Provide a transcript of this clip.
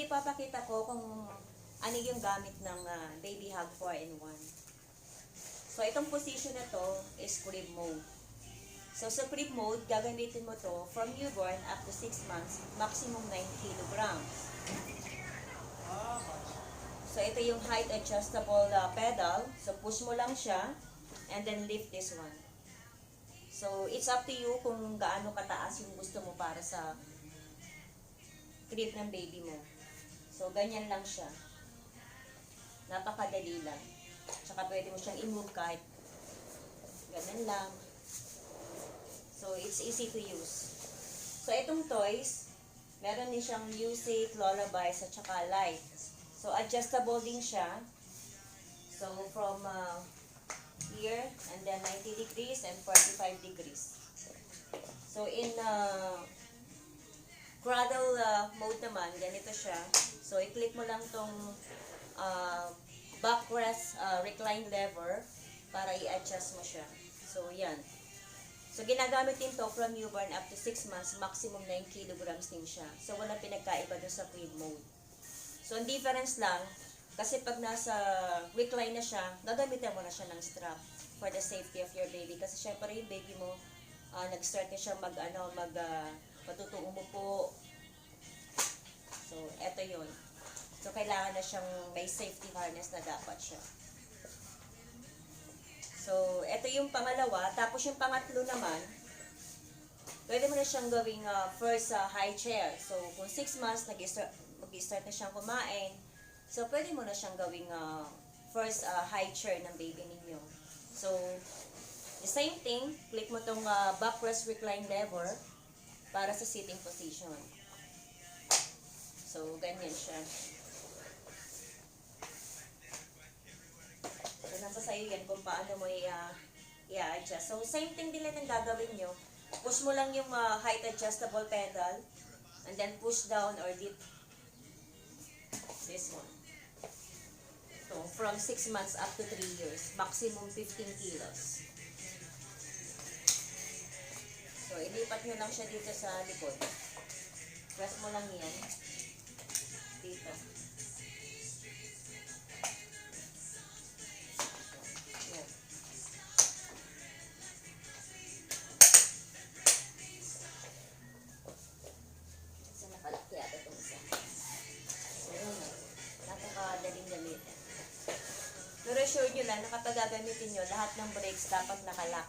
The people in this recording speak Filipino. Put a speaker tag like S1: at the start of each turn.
S1: ipapakita ko kung ano yung gamit ng Baby Hug 4-in-1. So, itong position na to is crib mode. So, sa crib mode, gagamitin mo to from newborn up to 6 months, maximum 9 kilograms. So, ito yung height adjustable pedal. So, push mo lang siya and then lift this one. So, it's up to you kung gaano kataas yung gusto mo para sa crib ng baby mo. So, ganyan lang siya. Napakadali lang. Tsaka pwede mo siyang i-move kahit ganun lang. So, it's easy to use. So, itong toys, meron din siyang music, lullabies, at saka light. So, adjustable din siya. So, from here, and then 90 degrees and 45 degrees. So, in cradle mode naman, ganito siya. So, i-click mo lang tong backrest recline lever para i-adjust mo siya. So, yan. So, ginagamit din to from newborn up to 6 months, maximum 9 kilograms din siya. So, walang pinagkaiba dun sa crib mode. So, ang difference lang, kasi pag nasa recline na siya, gagamitan mo na siya ng strap for the safety of your baby. Kasi syempre yung baby mo, nag-start na siya matutong umupo. So, eto yun. So, kailangan na siyang may safety harness na dapat siya. So, ito yung pangalawa. Tapos yung pangatlo naman, pwede mo na siyang gawing first high chair. So, kung 6 months, mag-start na siyang kumain. So, pwede mo na siyang gawing first high chair ng baby ninyo. So, the same thing, click mo tong backrest recline lever para sa sitting position. So, ganyan siya. So, nasa sa'yo yan kung paano mo i-adjust. So, same thing din lang ang gagawin nyo. Push mo lang yung height adjustable pedal and then push down or dip this one. So, from 6 months up to 3 years, maximum 15 kilos. So, ilipat nyo lang siya dito sa likod. Press mo lang yan. Dito. Yan. So, nakalaki ata itong isa. So, yun. Napakadaling gamitin. Pero sure nyo lang na kapag gagamitin nyo, lahat ng brakes dapat nakalock.